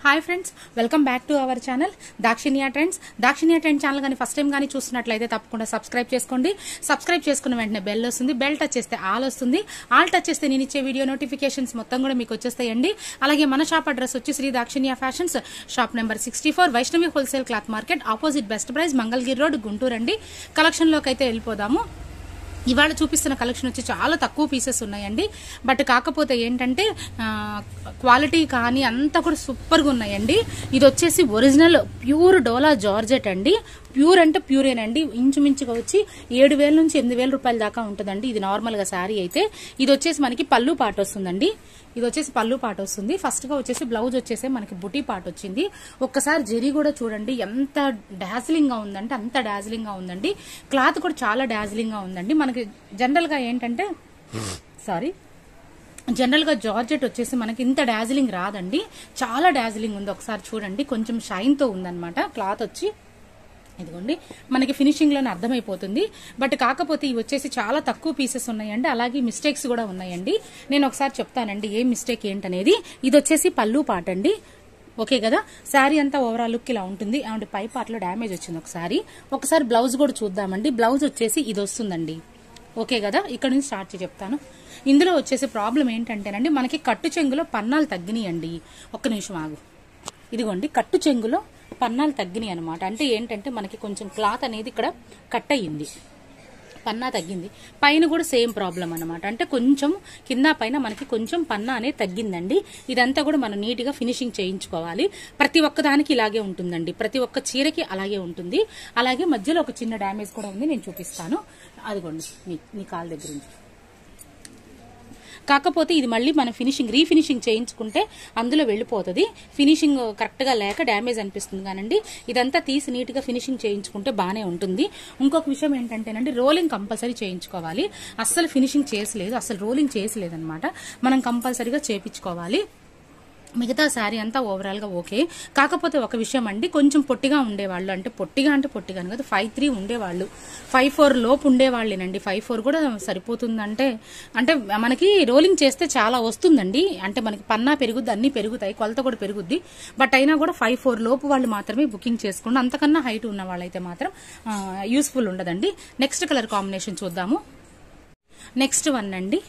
Hi friends, welcome back to our channel Dakshinya trends. Dakshinya trend channel కానీ first time కానీ చూస్తున్నట్లయితే తప్పకుండా సబ్స్క్రైబ్ చేసుకోండి. సబ్స్క్రైబ్ చేసుకున్న వెంటనే బెల్ వస్తుంది. బెల్ టచ్ చేస్తే ఆల్ వస్తుంది. ఆల్ టచ్ చేస్తే నేను ఇచ్చే వీడియో నోటిఫికేషన్స్ మొత్తం కూడా మీకు వచ్చేస్తాయండి. అలాగే మన షాప్ అడ్రస్ వచ్చి Shri Dakshinya fashions, shop number 64, Vaishnavi wholesale cloth market, opposite best price, Mangalagiri road, Guntur అండి. కలెక్షన్లోకి అయితే వెళ్ళిపోదాము. ఇవాళ చూపిస్తున్న కలెక్షన్ వచ్చి చాలా తక్కువ పీసెస్ ఉన్నాయండి. బట్ కాకపోతే ఏంటంటే క్వాలిటీ కానీ అంతా కూడా సూపర్గా ఉన్నాయండి. ఇది వచ్చేసి ఒరిజినల్ ప్యూర్ డోలా జార్జెట్ అండి. ప్యూర్ అంటే ప్యూరేనండి. ఇంచుమించుగా వచ్చి 7,000 నుంచి 8,000 రూపాయల దాకా ఉంటుందండి. ఇది నార్మల్గా శారీ అయితే. ఇది వచ్చేసి మనకి పళ్ళు పాట వస్తుందండి. ఇది వచ్చేసి పళ్ళు పాట వస్తుంది. ఫస్ట్ గా వచ్చేసి బ్లౌజ్ వచ్చేసి మనకి బుటీ పాట వచ్చింది. ఒక్కసారి జరీ కూడా చూడండి ఎంత డాజిలింగ్ గా ఉందంటే అంత డాజిలింగ్ గా ఉందండి. క్లాత్ కూడా చాలా డాజిలింగ్ గా ఉందండి. మనకి జనరల్ గా ఏంటంటే జనరల్ గా జార్జెట్ వచ్చేసి మనకి ఇంత డాజిలింగ్ రాదండి. చాలా డాజిలింగ్ ఉంది. ఒకసారి చూడండి, కొంచెం షైన్ తో ఉందన్నమాట క్లాత్ వచ్చి. ఇదిగోండి, మనకి ఫినిషింగ్ లోనే అర్థమైపోతుంది. బట్ కాకపోతే ఇవి వచ్చేసి చాలా తక్కువ పీసెస్ ఉన్నాయండి. అలాగే మిస్టేక్స్ కూడా ఉన్నాయండి. నేను ఒకసారి చెప్తానండి ఏ మిస్టేక్ ఏంటనేది. ఇది వచ్చేసి పళ్ళు పాట అండి. ఓకే కదా, శారీ అంతా ఓవరాల్ లుక్ ఇలా ఉంటుంది. అండ్ పై పార్ట్లో డ్యామేజ్ వచ్చింది. ఒకసారి బ్లౌజ్ కూడా చూద్దామండి. బ్లౌజ్ వచ్చేసి ఇది వస్తుందండి. ఓకే కదా, ఇక్కడ నుంచి స్టార్ట్ చేసి చెప్తాను. ఇందులో వచ్చేసి ప్రాబ్లం ఏంటంటేనండి, మనకి కట్టు చెంగులో పన్నాలు తగ్గినాయండి. ఒక్క నిమిషం ఆగు. ఇదిగోండి, కట్టు చెంగులో పన్నాలు తగ్గినాయి అనమాట. అంటే ఏంటంటే మనకి కొంచెం క్లాత్ అనేది ఇక్కడ కట్ అయ్యింది, పన్నా తగ్గింది. పైన కూడా సేమ్ ప్రాబ్లం అనమాట. అంటే కొంచెం కింద పైన మనకి కొంచెం పన్నా అనేది తగ్గిందండి. ఇదంతా కూడా మనం నీట్ గా ఫినిషింగ్ చేయించుకోవాలి. ప్రతి ఒక్క దానికి ఇలాగే ఉంటుందండి. ప్రతి ఒక్క చీరకి అలాగే ఉంటుంది. అలాగే మధ్యలో ఒక చిన్న డ్యామేజ్ కూడా ఉంది, నేను చూపిస్తాను. అదిగోండి, నీ కాల్ దగ్గర నుంచి. కాకపోతే ఇది మళ్ళీ మనం రీఫినిషింగ్ చేయించుకుంటే అందులో వెళ్ళిపోతుంది. ఫినిషింగ్ కరెక్ట్ గా లేక డ్యామేజ్ అనిపిస్తుంది కానండి. ఇదంతా తీసి నీట్ గా ఫినిషింగ్ చేయించుకుంటే బానే ఉంటుంది. ఇంకొక విషయం ఏంటంటేనండి, రోలింగ్ కంపల్సరీ చేయించుకోవాలి. అస్సలు ఫినిషింగ్ చేసలేదు, అసలు రోలింగ్ చేసలేదన్నమాట. మనం కంపల్సరీగా చేయించుకోవాలి. మిగతా శారీ అంతా ఓవరాల్ గా ఓకే. కాకపోతే ఒక విషయం అండి, కొంచెం పొట్టిగా ఉండేవాళ్ళు, అంటే పొట్టిగాను కదా, 5'3" ఉండేవాళ్ళు, 5'4" లోపు ఉండేవాళ్ళేనండి. 5'4" కూడా సరిపోతుందంటే అంటే మనకి రోలింగ్ చేస్తే చాలా వస్తుందండి. అంటే మనకి పన్నా పెరుగుద్ది, అన్ని పెరుగుతాయి, కొలత కూడా పెరుగుద్ది. బట్ అయినా కూడా 5'4" లోపు వాళ్ళు మాత్రమే బుకింగ్ చేసుకోండి. అంతకన్నా హైట్ ఉన్న వాళ్ళైతే మాత్రం యూస్ఫుల్ ఉండదండి. నెక్స్ట్ కలర్ కాంబినేషన్ చూద్దాము. నెక్స్ట్ వన్ అండి,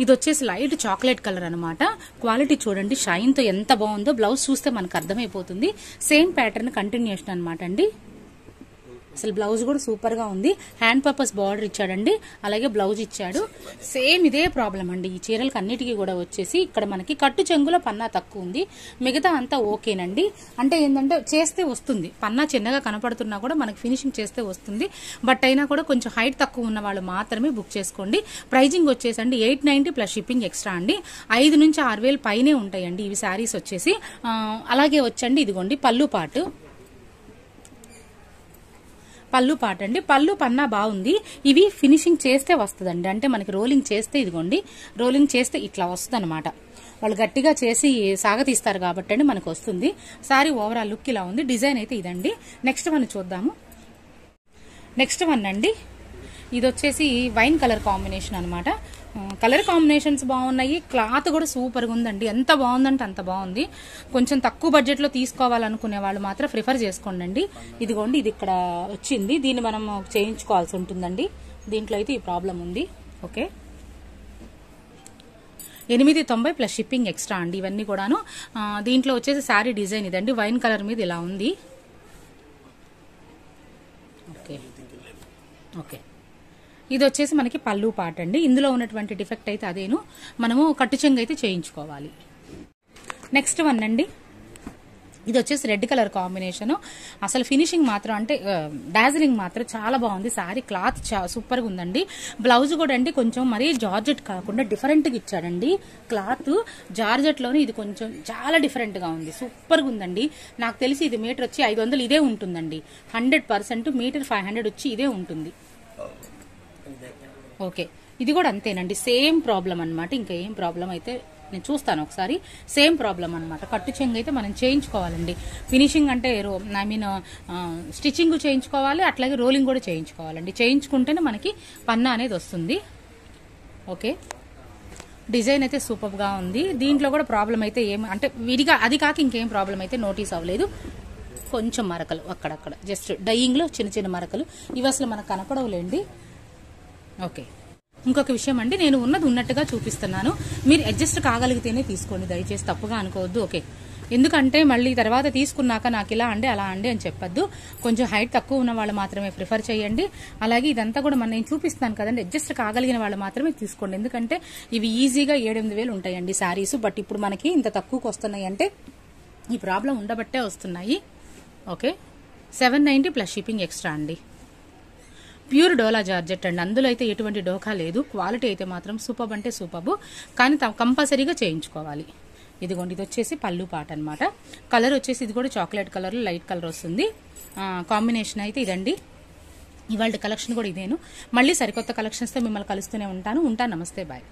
ఇది వచ్చేసి లైట్ చాక్లెట్ కలర్ అనమాట. క్వాలిటీ చూడండి, షైన్ తో ఎంత బాగుందో. బ్లౌజ్ చూస్తే మనకు అర్థమైపోతుంది. సేమ్ ప్యాటర్న్ కంటిన్యూషన్ అనమాట అండి. అసలు బ్లౌజ్ కూడా సూపర్ గా ఉంది. హ్యాండ్ పర్పస్ బార్డర్ ఇచ్చాడండి, అలాగే బ్లౌజ్ ఇచ్చాడు. సేమ్ ఇదే ప్రాబ్లం అండి ఈ చీరలకు అన్నిటికీ కూడా. వచ్చేసి ఇక్కడ మనకి కట్టు చెంగులో పన్నా తక్కువ ఉంది, మిగతా అంతా ఓకేనండి. అంటే ఏంటంటే చేస్తే వస్తుంది, పన్నా చిన్నగా కనపడుతున్నా కూడా మనకి ఫినిషింగ్ చేస్తే వస్తుంది. బట్ అయినా కూడా కొంచెం హైట్ తక్కువ ఉన్న వాళ్ళు మాత్రమే బుక్ చేసుకోండి. ప్రైజింగ్ వచ్చేసండి 890 ప్లస్ షిప్పింగ్ ఎక్స్ట్రా అండి. 5 నుంచి 6,000 పైనే ఉంటాయండి ఇవి శారీస్ వచ్చేసి. అలాగే వచ్చండి, ఇదిగోండి పళ్ళు పాటు అండి. పళ్ళు పన్నా బాగుంది. ఇవి ఫినిషింగ్ చేస్తే వస్తుందండి. అంటే మనకి రోలింగ్ చేస్తే, ఇదిగోండి రోలింగ్ చేస్తే ఇట్లా వస్తుంది అనమాట. వాళ్ళు గట్టిగా చేసి సాగతీస్తారు కాబట్టి అండి మనకు వస్తుంది. సారీ ఓవరాల్ లుక్ ఇలా ఉంది. డిజైన్ అయితే ఇదండి. నెక్స్ట్ వన్ చూద్దాము. నెక్స్ట్ వన్ అండి, ఇది వచ్చేసి వైన్ కలర్ కాంబినేషన్ అనమాట. కలర్ కాంబినేషన్స్ బాగున్నాయి. క్లాత్ కూడా సూపర్ గా ఉందండి. ఎంత బాగుందంటే అంత బాగుంది. కొంచెం తక్కువ బడ్జెట్ లో తీసుకోవాలనుకునే వాళ్ళు మాత్రం ప్రిఫర్ చేసుకోండి. ఇదిగోండి, ఇది ఇక్కడ వచ్చింది, దీన్ని మనం చేయించుకోవాల్సి ఉంటుందండి. దీంట్లో అయితే ఈ ప్రాబ్లం ఉంది. ఓకే, 890 ప్లస్ షిప్పింగ్ ఎక్స్ట్రా అండి ఇవన్నీ కూడాను. దీంట్లో వచ్చేసి శారీ డిజైన్ ఇదండి. వైన్ కలర్ మీద ఇలా ఉంది. ఓకే ఓకే, ఇది వచ్చేసి మనకి పళ్ళు పాట అండి. ఇందులో ఉన్నటువంటి డిఫెక్ట్ అయితే అదేను, మనము కట్టు చెంగు అయితే చేయించుకోవాలి. నెక్స్ట్ వన్ అండి, ఇది వచ్చేసి రెడ్ కలర్ కాంబినేషన్. అసలు ఫినిషింగ్ మాత్రం అంటే డాజిలింగ్ మాత్రం చాలా బాగుంది. శారీ క్లాత్ సూపర్ గా ఉందండి. బ్లౌజ్ కూడా అండి కొంచెం మరీ జార్జెట్ కాకుండా డిఫరెంట్ గా ఇచ్చాడండి. క్లాత్ జార్జెట్ లోనే ఇది కొంచెం చాలా డిఫరెంట్ గా ఉంది. సూపర్ గా ఉందండి. నాకు తెలిసి ఇది మీటర్ వచ్చి 500 ఇదే ఉంటుందండి. 100% మీటర్ 500 వచ్చి ఇదే ఉంటుంది. ఓకే, ఇది కూడా అంతేనండి. సేమ్ ప్రాబ్లం అనమాట. ఇంకా ఏం ప్రాబ్లం అయితే నేను చూస్తాను ఒకసారి. సేమ్ ప్రాబ్లం అనమాట. కట్టు చెంగు అయితే మనం చేయించుకోవాలండి. ఫినిషింగ్ అంటే స్టిచ్చింగ్ చేయించుకోవాలి, అట్లాగే రోలింగ్ కూడా చేయించుకోవాలండి. చేయించుకుంటేనే మనకి పన్నా అనేది వస్తుంది. ఓకే, డిజైన్ అయితే సూపర్గా ఉంది. దీంట్లో కూడా ప్రాబ్లం అయితే ఏం అంటే విడిగా అది కాక ఇంకేం ప్రాబ్లం అయితే నోటీస్ అవ్వలేదు. కొంచెం మరకలు అక్కడక్కడ జస్ట్ డైయింగ్లో చిన్న చిన్న మరకలు, ఇవి అసలు మనకు కనపడవులేండి. ఓకే, ఇంకొక విషయం అండి, నేను ఉన్నది ఉన్నట్టుగా చూపిస్తున్నాను. మీరు అడ్జస్ట్ కాగలిగితేనే తీసుకోండి, దయచేసి తప్పుగా అనుకోవద్దు. ఓకే, ఎందుకంటే మళ్ళీ తర్వాత తీసుకున్నాక నాకు ఇలా అండి అలా అండి అని చెప్పొద్దు. కొంచెం హైట్ తక్కువ ఉన్న వాళ్ళు మాత్రమే ప్రిఫర్ చేయండి. అలాగే ఇదంతా కూడా నేను చూపిస్తాను కదండి, అడ్జస్ట్ కాగలిగిన వాళ్ళు మాత్రమే తీసుకోండి. ఎందుకంటే ఇవి ఈజీగా 7-8 ఉంటాయండి శారీస్. బట్ ఇప్పుడు మనకి ఇంత తక్కువకి వస్తున్నాయి అంటే ఈ ప్రాబ్లం ఉండబట్టే వస్తున్నాయి. ఓకే, 790 ప్లస్ షిప్పింగ్ ఎక్స్ట్రా అండి. ప్యూర్ డోలా జార్జెట్ అండి, అందులో అయితే ఎటువంటి డోకా లేదు. క్వాలిటీ అయితే మాత్రం సూపర్ అంటే సూపర్, కానీ కంపల్సరీగా చేయించుకోవాలి. ఇదిగోండి, ఇది వచ్చేసి పళ్ళు పాట అనమాట. కలర్ వచ్చేసి ఇది కూడా చాక్లెట్ కలర్, లైట్ కలర్ వస్తుంది. కాంబినేషన్ అయితే ఇదండి. ఇవాళ కలెక్షన్ కూడా ఇదేను. మళ్ళీ సరికొత్త కలెక్షన్స్తో మిమ్మల్ని కలుస్తూనే ఉంటాను. నమస్తే, బాయ్.